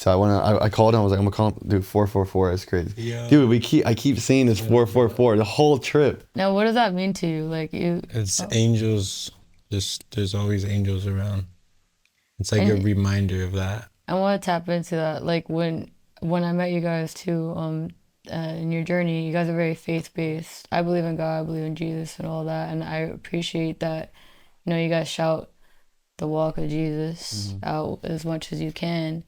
So I called him. I was like, I'm gonna call him. Dude, 444. That's crazy. Yeah. Dude, I keep seeing this 444 the whole trip. Now, what does that mean to you? Like you, It's angels. Just there's always angels around. It's like a And- reminder of that. I want to tap into that. Like when I met you guys too, in your journey, you guys are very faith based. I believe in God, I believe in Jesus, and all that. And I appreciate that. You know, you guys shout the walk of Jesus out as much as you can.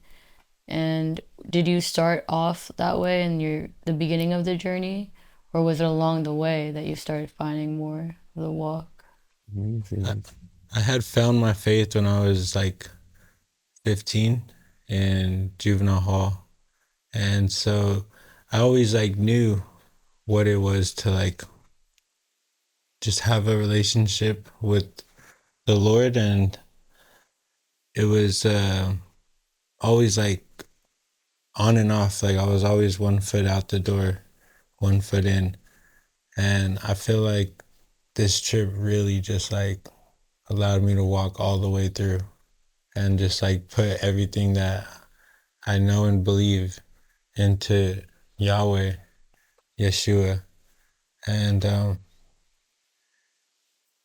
And did you start off that way in the beginning of the journey, or was it along the way that you started finding more of the walk? I had found my faith when I was like 15 in juvenile hall. And so I always like knew what it was to like just have a relationship with the Lord. And it was always like on and off. Like I was always 1 foot out the door, 1 foot in. And I feel like this trip really just like allowed me to walk all the way through and just like put everything that I know and believe into Yahweh, Yeshua. And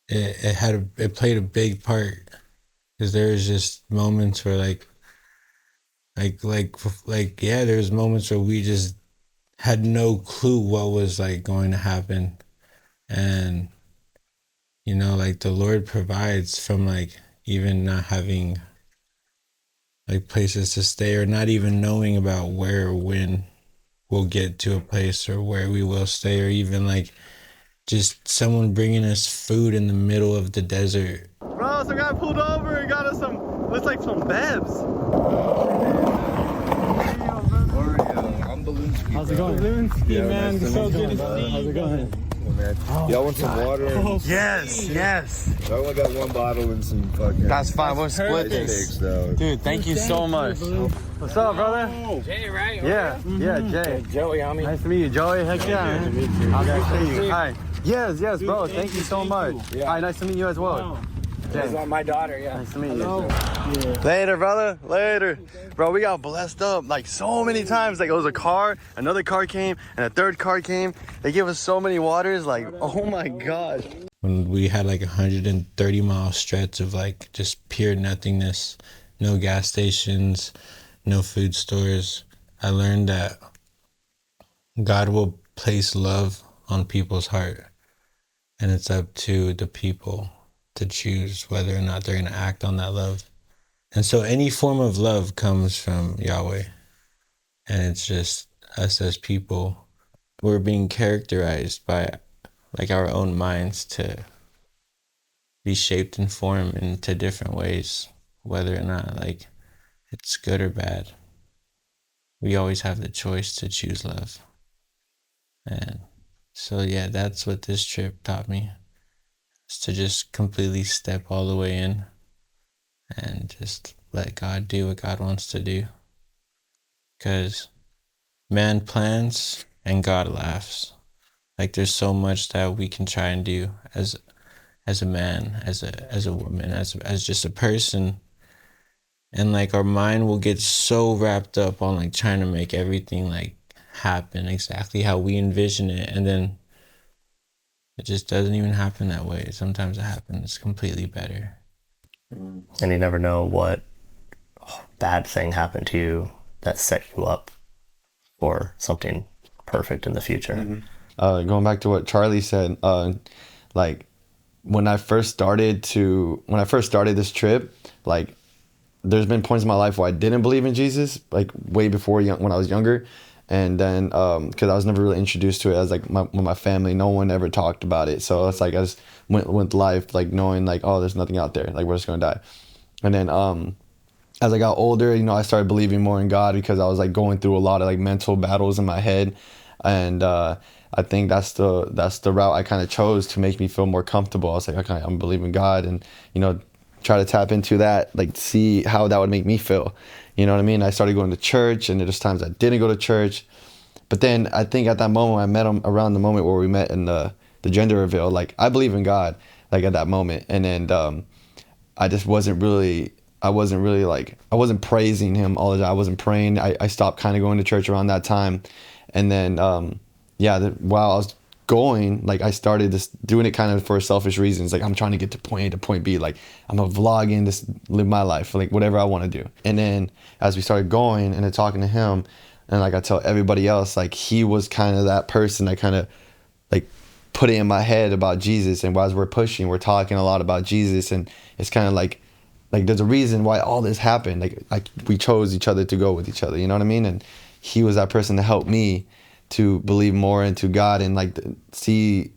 it played a big part because there was just moments where yeah, there's moments where we just had no clue what was like going to happen. And you know, like the Lord provides from like even not having like places to stay or not even knowing about where or when we'll get to a place or where we will stay, or even like just someone bringing us food in the middle of the desert. Bro, some guy pulled over and got us looks like some bevs. Orio, I'm Balloonski. How's it going? Balloonski, man. It's so good to see you. How's it going? Y'all want some water? Yes. I only got one bottle and some fucking. That's fine. We'll split ice this. cakes, though. Dude, thank you so much. What's up, brother? Jay, right? Yeah, Jay. Joey, homie. Nice to meet you, Joey. Heck yeah. Nice to meet you. Nice to meet you. Hi. Yes, bro. Thank you so much. Yeah. Hi, nice to meet you as well. That's Jay. my daughter, yeah. Nice to meet you. Later, brother. Later. Bro, we got blessed up like so many times. Like it was a car, another car came, and a third car came. They gave us so many waters. Like, oh my gosh. When we had like 130-mile stretch of like just pure nothingness, no gas stations, no food stores, I learned that God will place love on people's heart, and it's up to the people to choose whether or not they're going to act on that love. And so any form of love comes from Yahweh, and it's just us as people, we're being characterized by like our own minds to be shaped and formed into different ways, whether or not like it's good or bad. We always have the choice to choose love. And so yeah, that's what this trip taught me, is to just completely step all the way in and just let God do what God wants to do. Because man plans and God laughs. Like there's so much that we can try and do as a man, as a woman, as just a person. And like our mind will get so wrapped up on like trying to make everything like happen exactly how we envision it, and then it just doesn't even happen that way. Sometimes it happens completely better. And you never know what bad thing happened to you that set you up for something perfect in the future. Going back to what Charlie said, like when I first started this trip, like there's been points in my life where I didn't believe in Jesus, like way before when I was younger. And then, because I was never really introduced to it as like with my family, no one ever talked about it. So it's like I just went life like knowing like, oh, there's nothing out there, like we're just gonna die. And then as I got older, you know, I started believing more in God because I was like going through a lot of like mental battles in my head, and I think that's the route I kind of chose to make me feel more comfortable. I was like, okay, I'm believing God, and you know, try to tap into that, like see how that would make me feel. You know what I mean? I started going to church, and there's times I didn't go to church. But then I think at that moment, I met him around the moment where we met in the gender reveal. Like, I believe in God, like at that moment. And then I just wasn't really I wasn't really like, I wasn't praising him all the time. I wasn't praying. I stopped kind of going to church around that time. And then, yeah, while I was going, like I started this doing it kind of for selfish reasons. Like I'm trying to get to point A to point B. Like I'm a vlogging, just live my life, like whatever I want to do. And then as we started going and then talking to him, and like I tell everybody else, like he was kind of that person that kind of like put it in my head about Jesus. And as we're pushing, we're talking a lot about Jesus, and it's kind of like there's a reason why all this happened. Like we chose each other to go with each other. You know what I mean? And he was that person to help me to believe more into God, and like see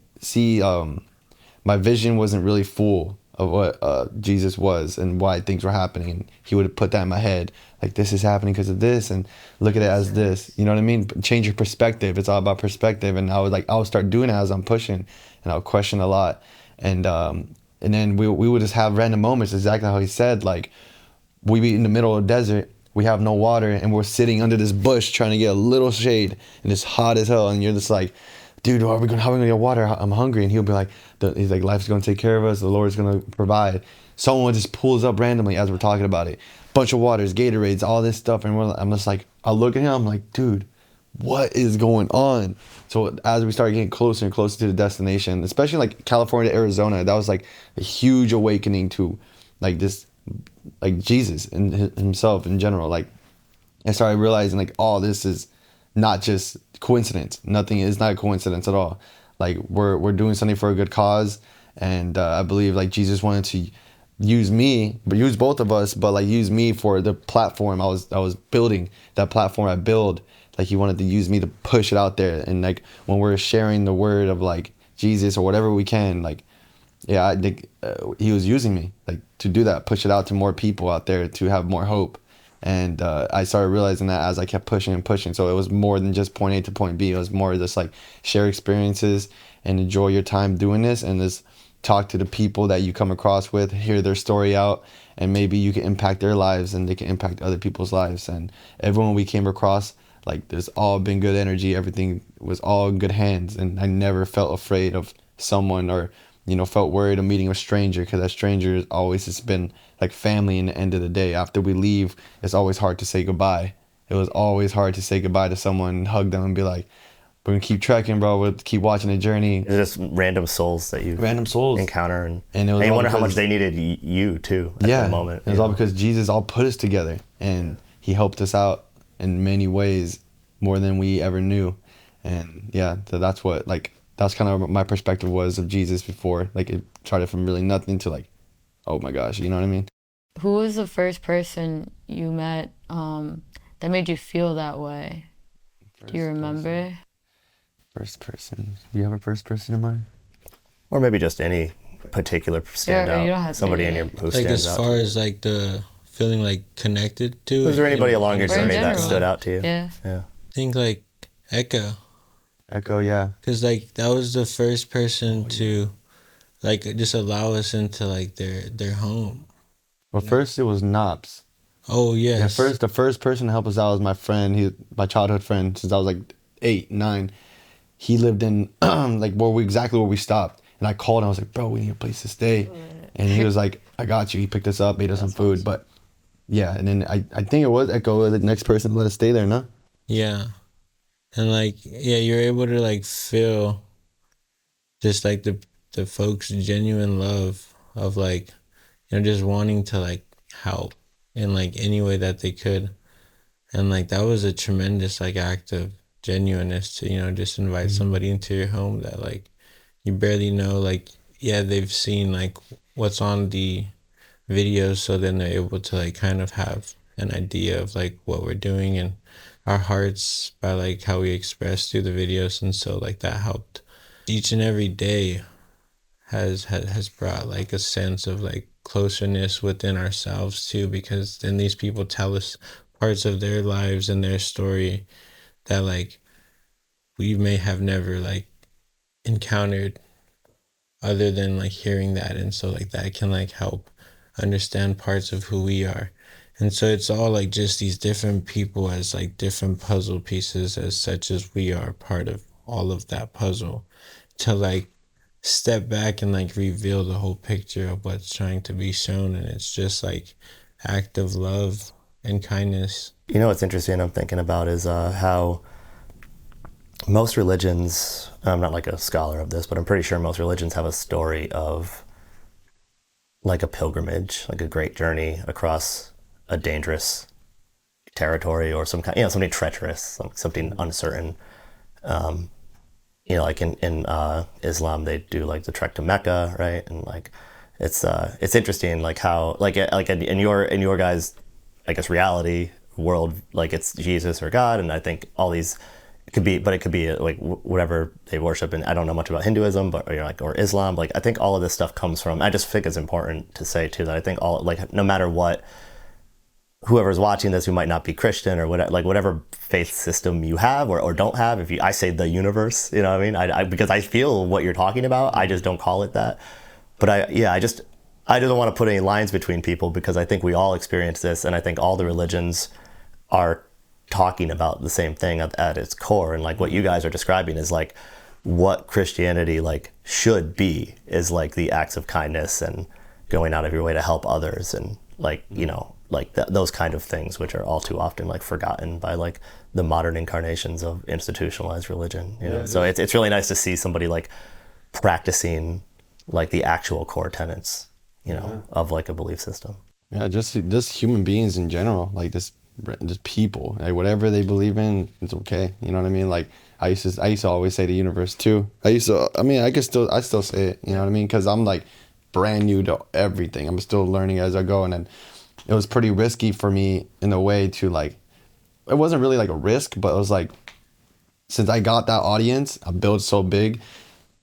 my vision wasn't really full of what Jesus was and why things were happening. And he would put that in my head, like this is happening because of this, and look at it as this. You know what I mean? Change your perspective. It's all about perspective. And I would start doing it as I'm pushing, and I would question a lot. And then we would just have random moments, exactly how he said, like we be in the middle of the desert, we have no water, and we're sitting under this bush trying to get a little shade, and it's hot as hell, and you're just like, dude, how are we gonna get water? I'm hungry. And he'll be like, he's like, life's gonna take care of us, the Lord's gonna provide. Someone just pulls up randomly as we're talking about it, bunch of waters, Gatorades, all this stuff, and I'm just like, I look at him, I'm like, dude, what is going on? So as we started getting closer and closer to the destination, especially like California, Arizona, that was like a huge awakening to like this, like Jesus and himself in general. Like I started realizing like, oh, this is not just coincidence. Nothing is not a coincidence at all. Like we're doing something for a good cause, and I believe like Jesus wanted to use me, but use both of us, but like use me for the platform I was building. That platform I build, like he wanted to use me to push it out there. And like when we're sharing the word of like Jesus or whatever we can, like yeah, I think he was using me like to do that, push it out to more people out there to have more hope. And I started realizing that as I kept pushing and pushing. So it was more than just point A to point B. It was more just like share experiences and enjoy your time doing this, and just talk to the people that you come across with, hear their story out, and maybe you can impact their lives and they can impact other people's lives. And everyone we came across, like there's all been good energy. Everything was all in good hands, and I never felt afraid of someone, or felt worried of meeting a stranger, because that stranger has always just been like family. In the end of the day, after we leave, it's always hard to say goodbye. It was always hard to say goodbye to someone and hug them and be like, we're gonna keep trekking, bro. We'll keep watching the journey. It's just random souls that you Random souls encounter, and it was you all wonder how because- much they needed you too at yeah, that moment. It was all because Jesus all put us together, and he helped us out in many ways, more than we ever knew. And yeah, so that's kind of what my perspective was of Jesus before. Like it started from really nothing to like, oh my gosh, you know what I mean? Who was the first person you met that made you feel that way? Do you remember? First person. Do you have a first person in mind? Or maybe just any particular standout. you don't have to somebody be in your like- who Like stands as out. far as like the feeling like connected to. Was there anybody along your Or in journey that general. stood out to you? Yeah. Yeah. I think like Echo, Echo, yeah. because like that was the first person to like just allow us into like their home. Well, first it was Knops. Oh yes. Yeah, the first person to help us out was my friend. My childhood friend since I was like 8, 9. He lived in like exactly where we stopped. And I called and I was like, bro, we need a place to stay. And he was like, I got you. He picked us up, made us some food. But yeah, and then I think it was Echo, the next person to let us stay there, no? Yeah. And like yeah, you're able to like feel just like the folks' genuine love of like just wanting to like help in like any way that they could. And like that was a tremendous like act of genuineness to just invite somebody into your home that like you barely know. Like yeah, they've seen like what's on the videos, so then they're able to like kind of have an idea of like what we're doing and our hearts by like how we express through the videos. And so like that helped. Each and every day has brought like a sense of like closeness within ourselves too, because then these people tell us parts of their lives and their story that like we may have never like encountered other than like hearing that. And so like that can like help understand parts of who we are. And so it's all like just these different people as like different puzzle pieces, as such as we are part of all of that puzzle, to like step back and like reveal the whole picture of what's trying to be shown. And it's just like act of love and kindness. You know what's interesting I'm thinking about is how most religions, I'm not like a scholar of this, but I'm pretty sure most religions have a story of like a pilgrimage, like a great journey across a dangerous territory or some kind, something treacherous, something uncertain. Like in Islam, they do like the trek to Mecca, right? And like, it's interesting, like how, like in your guys, I guess, reality world, like it's Jesus or God, and I think all these it could be, but it could be like whatever they worship. And I don't know much about Hinduism, but or Islam. Like I think all of this stuff comes from. I just think it's important to say too that I think all, like, no matter what, whoever's watching this who might not be Christian or whatever, like whatever faith system you have or don't have, I say the universe, you know what I mean? I because I feel what you're talking about, I just don't call it that. But I just don't want to put any lines between people because I think we all experience this, and I think all the religions are talking about the same thing at its core. And like what you guys are describing is like what Christianity like should be is like the acts of kindness and going out of your way to help others, and like, like those kind of things, which are all too often like forgotten by like the modern incarnations of institutionalized religion. So it's really nice to see somebody like practicing like the actual core tenets, of like a belief system. Yeah, just human beings in general, like just people, like whatever they believe in, it's okay. You know what I mean? Like I used to always say the universe too. I still say it. You know what I mean? Because I'm like brand new to everything. I'm still learning as I go, and then it was pretty risky for me in a way to like. It wasn't really like a risk, but it was like, since I got that audience, I built so big.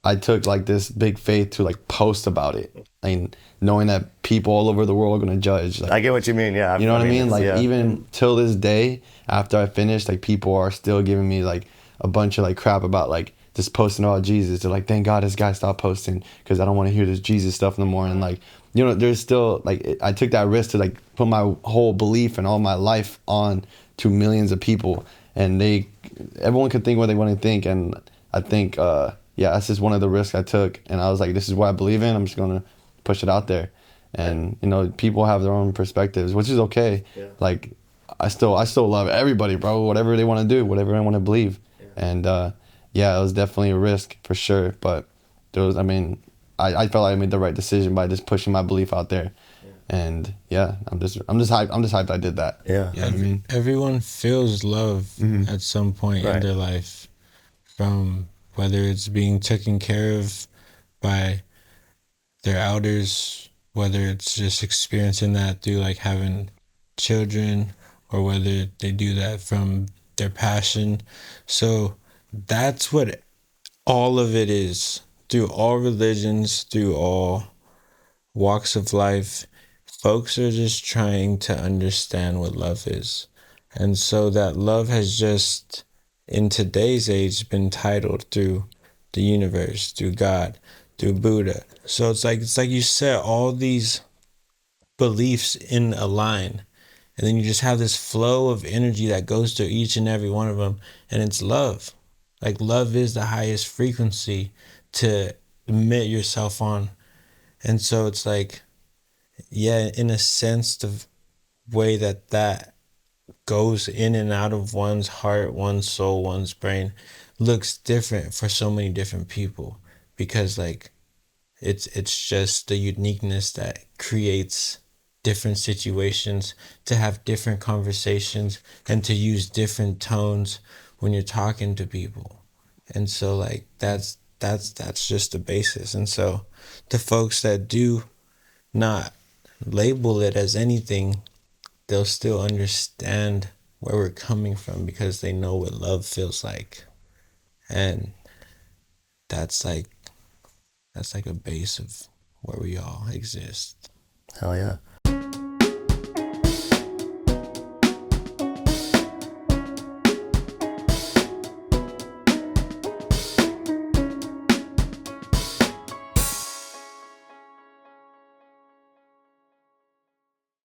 I took like this big faith to like post about it, and knowing that people all over the world are gonna judge. Like, I get what you mean. Yeah, you know what I mean? Like yeah. even till this day, after I finished, like people are still giving me like a bunch of like crap about like just posting about Jesus. They're like, thank God this guy stopped posting because I don't want to hear this Jesus stuff no more. And like, there's still like I took that risk to like put my whole belief and all my life on to millions of people, and everyone can think what they want to think. And I think that's just one of the risks I took, and I was like, this is what I believe in. I'm just gonna push it out there. And people have their own perspectives, which is okay. Like I still love everybody, bro. Whatever they want to do, whatever they want to believe. And it was definitely a risk for sure, but I felt like I made the right decision by just pushing my belief out there. And I'm just hyped I did that. Yeah. You know what I mean? Everyone feels love at some point in their life, from whether it's being taken care of by their elders, whether it's just experiencing that through like having children, or whether they do that from their passion. So that's what all of it is. Through all religions, through all walks of life, folks are just trying to understand what love is. And so that love has just, in today's age, been titled through the universe, through God, through Buddha. So it's like you said, all these beliefs in a line, and then you just have this flow of energy that goes through each and every one of them, and it's love. Like love is the highest frequency to emit yourself on. And so it's like, in a sense, the way that goes in and out of one's heart, one's soul, one's brain looks different for so many different people, because like it's just the uniqueness that creates different situations, to have different conversations and to use different tones when you're talking to people. And so like that's just the basis. And so the folks that do not label it as anything, they'll still understand where we're coming from, because they know what love feels like. And that's like a base of where we all exist. Hell yeah.